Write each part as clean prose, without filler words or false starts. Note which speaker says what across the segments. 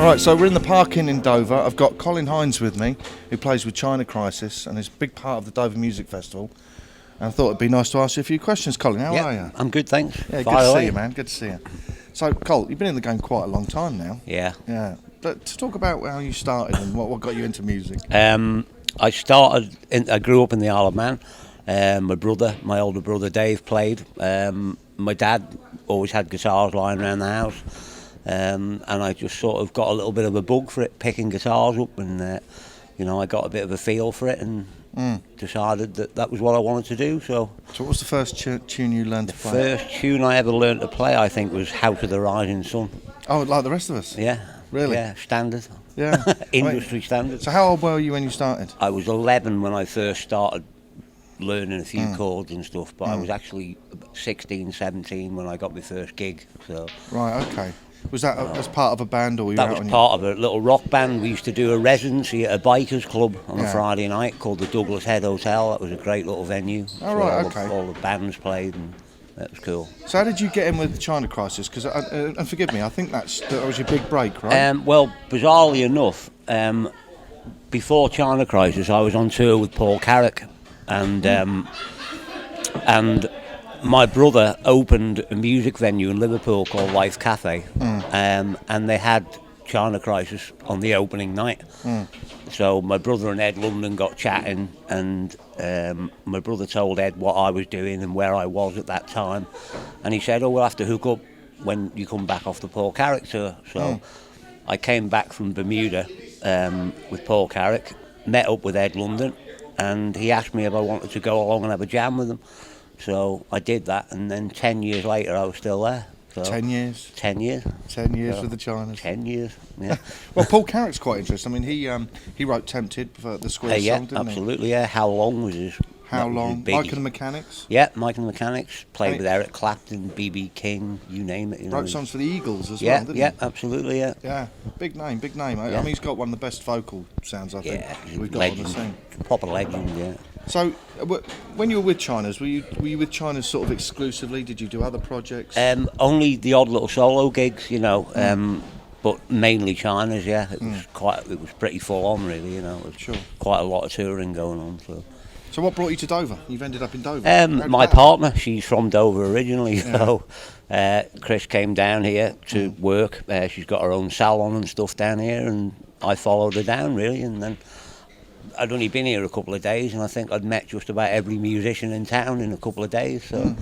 Speaker 1: All right, so we're in the Park Inn in Dover. I've got Colin Hinds with me, who plays with China Crisis and is a big part of the Dover Music Festival. And I thought it'd be nice to ask you a few questions, Colin. How are you?
Speaker 2: I'm good, thanks.
Speaker 1: Yeah, good to see you, man. Good to see you. So, Col, you've been in the game quite a long time now.
Speaker 2: Yeah.
Speaker 1: Yeah. But to talk about how you started and what got you into music.
Speaker 2: I grew up in the Isle of Man. My older brother Dave played. My dad always had guitars lying around the house. And I just sort of got a little bit of a bug for it, picking guitars up, and I got a bit of a feel for it and decided that was what I wanted to do. So
Speaker 1: what was the first tune you learned to play?
Speaker 2: The first tune I ever learned to play, I think, was House of the Rising Sun.
Speaker 1: Oh, like the rest of us?
Speaker 2: Yeah.
Speaker 1: Really?
Speaker 2: Yeah, standard.
Speaker 1: Yeah.
Speaker 2: Industry standard.
Speaker 1: So how old were you when you started?
Speaker 2: I was 11 when I first started learning a few chords and stuff, but I was actually 16, 17 when I got my first gig. So.
Speaker 1: Right, okay. Was that as part of a band, or were you
Speaker 2: that was part of a little rock band? We used to do a residency at a bikers club on a Friday night called the Douglas Head Hotel. That was a great little venue.
Speaker 1: Oh, right, okay.
Speaker 2: All the bands played, and that was cool.
Speaker 1: So how did you get in with China Crisis? Because, and forgive me, I think that was your big break, right?
Speaker 2: Well, bizarrely enough, before China Crisis, I was on tour with Paul Carrick, and my brother opened a music venue in Liverpool called Life Cafe, and they had China Crisis on the opening night. So my brother and Ed London got chatting, and my brother told Ed what I was doing and where I was at that time, and he said, "Oh, we'll have to hook up when you come back off the Paul Carrick tour." So I came back from Bermuda with Paul Carrick, met up with Ed London, and he asked me if I wanted to go along and have a jam with him. So I did that, and then 10 years later I was still there. So
Speaker 1: 10 years?
Speaker 2: 10 years.
Speaker 1: 10 years
Speaker 2: so
Speaker 1: with the Chinas.
Speaker 2: 10 years, yeah.
Speaker 1: Well, Paul Carrick's quite interesting. I mean, he wrote Tempted for the Square song, didn't
Speaker 2: absolutely, yeah. How Long was his...
Speaker 1: How Long? Mike and the Mechanics?
Speaker 2: Yeah, Mike and the Mechanics. Played with Eric Clapton, B.B. King, you name it.
Speaker 1: Wrote songs for the Eagles as well, didn't he?
Speaker 2: Yeah, absolutely, yeah.
Speaker 1: Yeah, big name. I mean, he's got one of the best vocal sounds, I think, we've got on the scene.
Speaker 2: Proper legend, yeah.
Speaker 1: So, when you were with Chinas, were you with Chinas sort of exclusively? Did you do other projects?
Speaker 2: Only the odd little solo gigs, but mainly Chinas. Yeah, it was pretty full on, really. It was quite a lot of touring going on.
Speaker 1: So what brought you to Dover? You've ended up in Dover.
Speaker 2: My partner, she's from Dover originally, so Chris came down here to work. She's got her own salon and stuff down here, and I followed her down, really, and then. I'd only been here a couple of days, and I think I'd met just about every musician in town in a couple of days. So,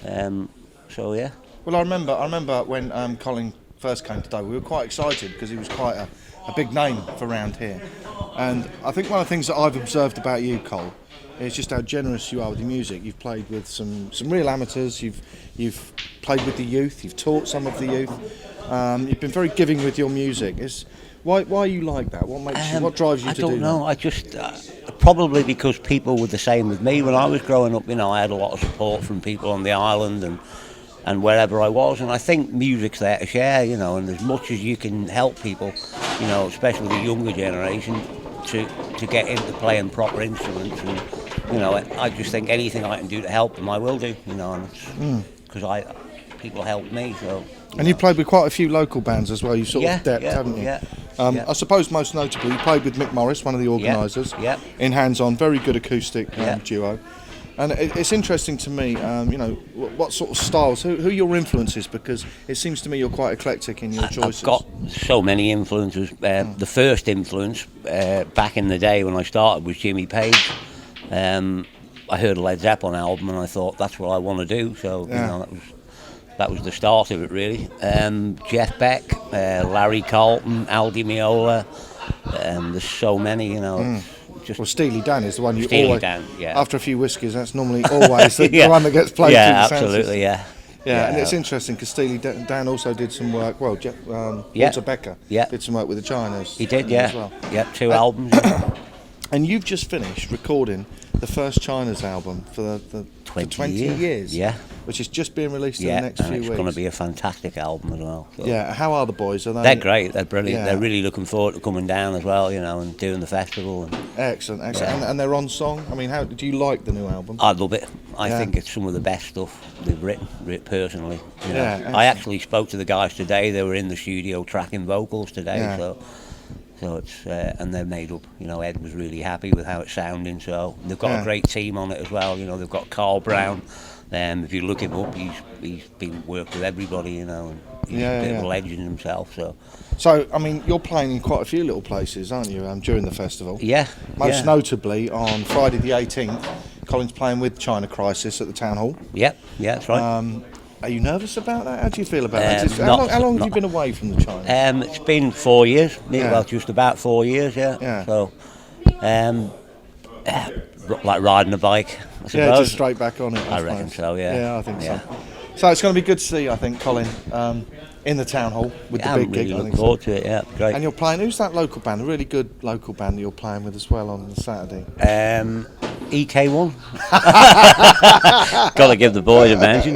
Speaker 2: yeah.
Speaker 1: Well, I remember when Colin first came to Dover, we were quite excited because he was quite a big name for around here. And I think one of the things that I've observed about you, Col, is just how generous you are with your music. You've played with some real amateurs. You've played with the youth. You've taught some of the youth. You've been very giving with your music. Why are you like that? What makes you? What drives you to do that?
Speaker 2: I don't know. I just probably because people were the same with me when I was growing up. I had a lot of support from people on the island and wherever I was, and I think music's there to share. And as much as you can help people, especially the younger generation, to get into playing proper instruments, and I just think anything I can do to help them, I will do. Because people help me, so.
Speaker 1: And you played with quite a few local bands as well. You sort of depped, haven't you?
Speaker 2: Yeah.
Speaker 1: I suppose most notably, you played with Mick Morris, one of the organisers, in Hands On, very good acoustic duo. And it's interesting to me, what sort of styles, who are your influences? Because it seems to me you're quite eclectic in your choices.
Speaker 2: I've got so many influences. The first influence, back in the day when I started, was Jimmy Page. I heard a Led Zeppelin album and I thought that's what I want to do. So that was the start of it, really. Jeff Beck, Larry Carlton, Al Di Meola. There's so many,
Speaker 1: Well, Steely Dan is the one you
Speaker 2: Steely
Speaker 1: always.
Speaker 2: Dan, yeah.
Speaker 1: After a few whiskies, that's normally always the one that gets played.
Speaker 2: Yeah, absolutely, yeah.
Speaker 1: Yeah, and it's interesting because Steely Dan also did some work. Well, Walter Becker did some work with the Chinas.
Speaker 2: He did,
Speaker 1: as well.
Speaker 2: Yeah, 2 albums.
Speaker 1: And you've just finished recording the first Chinas album for
Speaker 2: 20
Speaker 1: years.
Speaker 2: Yeah.
Speaker 1: which is just being released in the next few weeks.
Speaker 2: It's going to be a fantastic album as well. So.
Speaker 1: Yeah, how are the boys? Are they?
Speaker 2: They're great. They're brilliant.
Speaker 1: Yeah.
Speaker 2: They're really looking forward to coming down as well, and doing the festival.
Speaker 1: Excellent.
Speaker 2: Yeah.
Speaker 1: And they're on song. I mean, how do you like the new album?
Speaker 2: I love it. I think it's some of the best stuff they've written personally.
Speaker 1: Yeah,
Speaker 2: I actually spoke to the guys today. They were in the studio tracking vocals today, so it's and they're made up. Ed was really happy with how it's sounding. So they've got a great team on it as well. They've got Carl Brown. If you look him up, he's been worked with everybody. And he's a bit of a legend himself.
Speaker 1: So I mean, you're playing in quite a few little places, aren't you? During the festival.
Speaker 2: Yeah.
Speaker 1: Most notably on Friday the 18th, Colin's playing with China Crisis at the Town Hall.
Speaker 2: Yeah, that's right.
Speaker 1: Are you nervous about that? How do you feel about that? How long have you been away from the China?
Speaker 2: It's been 4 years. Well, just about 4 years. Yeah. So, like riding a bike. I suppose.
Speaker 1: Yeah, just straight back on it.
Speaker 2: I reckon so. Yeah.
Speaker 1: Yeah, I think so. So it's going to be good to see you, I think, Colin, in the Town Hall with the big gig.
Speaker 2: I'm really looking forward to it. Yeah, great.
Speaker 1: And you're playing. Who's that local band? A really good local band that you're playing with as well on Saturday.
Speaker 2: EK1. Got to give the boys a mention.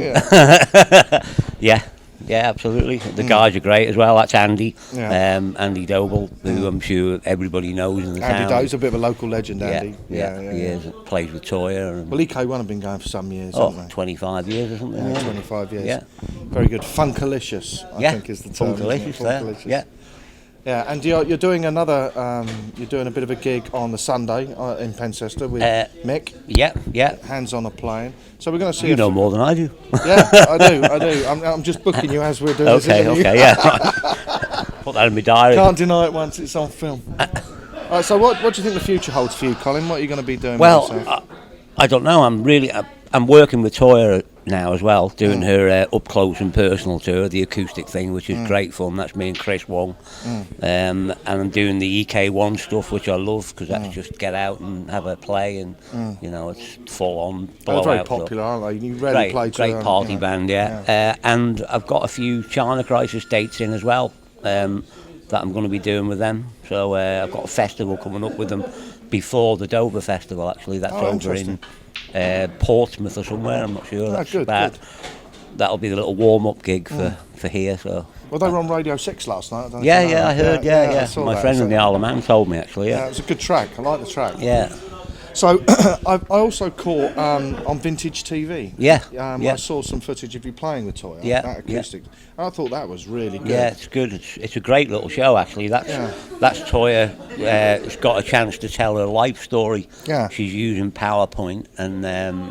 Speaker 2: Yeah, absolutely. The guys are great as well. That's Andy, Andy Doble, who I'm sure everybody knows in the town.
Speaker 1: Andy Doble's a bit of a local legend, Andy.
Speaker 2: Yeah, he is. Plays with Toyah.
Speaker 1: Well, EK1 have been going for some years, haven't they?
Speaker 2: 25 years or something.
Speaker 1: Yeah, 25 years.
Speaker 2: Yeah.
Speaker 1: Very good. Funkalicious, I think is the term.
Speaker 2: Funkalicious,
Speaker 1: Funkalicious.
Speaker 2: Yeah.
Speaker 1: Yeah, and you're doing you're doing a bit of a gig on the Sunday in Pencester with Mick.
Speaker 2: Yeah.
Speaker 1: Hands on a plane. So we're going to see.
Speaker 2: You know more than I do.
Speaker 1: Yeah, I do. I'm just booking you as we're doing this interview.
Speaker 2: Okay, yeah. Put that in my diary.
Speaker 1: Can't deny it once it's on film. All right, so what do you think the future holds for you, Colin? What are you going to be doing?
Speaker 2: Well, I don't know. I'm working with Toyah now as well, doing her up close and personal tour, the acoustic thing, which is great fun. That's me and Chris Wong. And I'm doing the EK1 stuff, which I love because that's just get out and have a play, and it's full on.
Speaker 1: They're very popular, aren't they? You rarely play to
Speaker 2: great party band, and I've got a few China Crisis dates in as well that I'm going to be doing with them. So I've got a festival coming up with them before the Dover Festival. Actually, that's over in Portsmouth or somewhere. I'm not sure.
Speaker 1: Good.
Speaker 2: That'll be the little warm-up gig for here. So.
Speaker 1: Well, they were on Radio 6 last night.
Speaker 2: I heard. Yeah. My friend in the Isle of Man told me actually.
Speaker 1: Yeah, it was a good track. I like the track.
Speaker 2: Yeah.
Speaker 1: So I also caught on Vintage TV. I saw some footage of you playing with Toyah. That acoustic. I thought that was really good.
Speaker 2: Yeah, it's good. It's a great little show actually. That's Toyah. It's got a chance to tell her life story.
Speaker 1: Yeah.
Speaker 2: She's using PowerPoint, and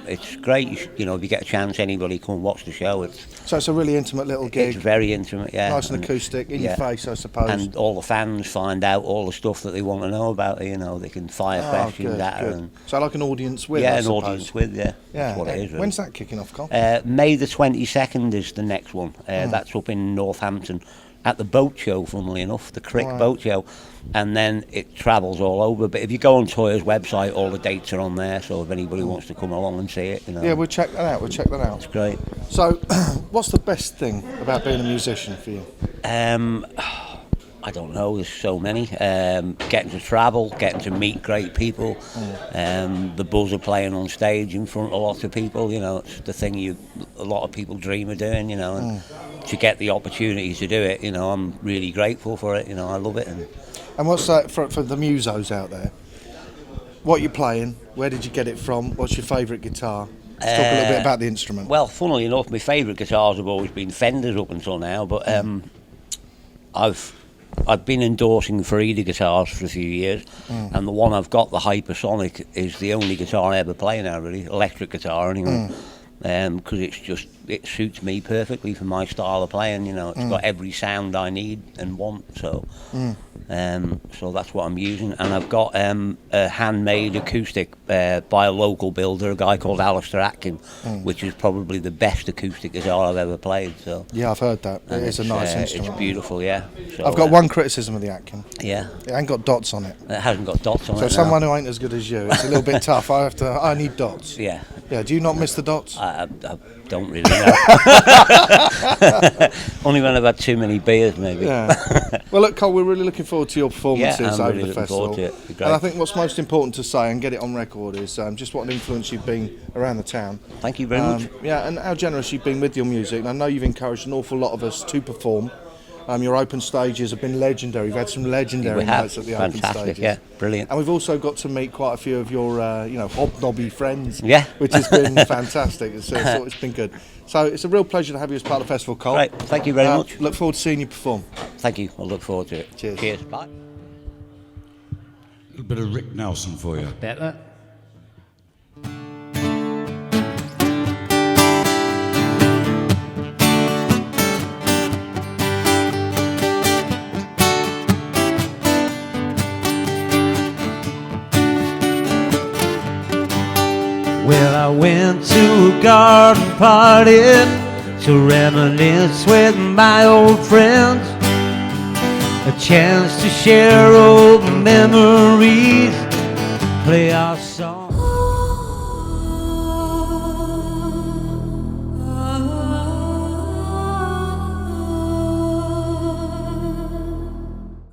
Speaker 2: it's great. If you get a chance, anybody come watch the show.
Speaker 1: So it's a really intimate little gig.
Speaker 2: It's very intimate. Yeah.
Speaker 1: Nice and acoustic in your face, I suppose.
Speaker 2: And all the fans find out all the stuff that they want to know about it. They can fire questions at her. And
Speaker 1: so like an audience with.
Speaker 2: Yeah, an audience with. Yeah. That's what it is. Really.
Speaker 1: When's that kicking off, Col?
Speaker 2: May the 22nd is the next one. That's up in Northampton at the boat show, funnily enough, the Crick boat show, and then it travels all over. But if you go on Toyah's website, all the dates are on there, so if anybody wants to come along and see it,
Speaker 1: Yeah, we'll check that out.
Speaker 2: It's great.
Speaker 1: So, what's the best thing about being a musician for you?
Speaker 2: I don't know, there's so many. Getting to travel, getting to meet great people, the buzz of playing on stage in front of lots of people, it's the thing a lot of people dream of doing, and to get the opportunity to do it, I'm really grateful for it, I love it.
Speaker 1: And what's that for the musos out there? What you're playing, where did you get it from, what's your favourite guitar? Let's talk a little bit about the instrument.
Speaker 2: Well, funnily enough, my favourite guitars have always been Fenders up until now, but I've been endorsing Farida guitars for a few years, and the one I've got, the Hypersonic, is the only guitar I ever play now, really, electric guitar anyway, because it suits me perfectly for my style of playing, it's got every sound I need and want, so that's what I'm using. And I've got a handmade acoustic by a local builder, a guy called Alistair Atkin, which is probably the best acoustic guitar I've ever played. So
Speaker 1: yeah, I've heard that. It's a nice instrument.
Speaker 2: It's beautiful, yeah. So,
Speaker 1: I've got one criticism of the Atkin.
Speaker 2: Yeah.
Speaker 1: It ain't got dots on it.
Speaker 2: It hasn't got dots on it.
Speaker 1: So someone who ain't as good as you, it's a little bit tough. I need dots.
Speaker 2: Yeah.
Speaker 1: Yeah. Do you not miss the dots?
Speaker 2: I don't really know. Only when I've had too many beers, maybe.
Speaker 1: Yeah. Well, look, Cole, we're really looking forward to your performances
Speaker 2: Yeah, I'm
Speaker 1: over
Speaker 2: really
Speaker 1: the
Speaker 2: looking
Speaker 1: festival.
Speaker 2: forward to it. It'll be great.
Speaker 1: And I think what's most important to say and get it on record is just what an influence you've been around the town.
Speaker 2: Thank you very much.
Speaker 1: Yeah, and how generous you've been with your music. And I know you've encouraged an awful lot of us to perform. Your open stages have been legendary. We've had some legendary nights at the open stages.
Speaker 2: Yeah, brilliant.
Speaker 1: And we've also got to meet quite a few of your, hobnobby friends.
Speaker 2: Yeah.
Speaker 1: Which has been fantastic. It's been good. So it's a real pleasure to have you as part of the festival, Cole.
Speaker 2: Right, thank you very much.
Speaker 1: Look forward to seeing you perform.
Speaker 2: Thank you. I look forward to it.
Speaker 1: Cheers.
Speaker 2: Cheers. Bye.
Speaker 3: A little bit of Rick Nelson for you.
Speaker 2: Better.
Speaker 4: Well, I went to a garden party to reminisce with my old friends. A chance to share old memories, play our song.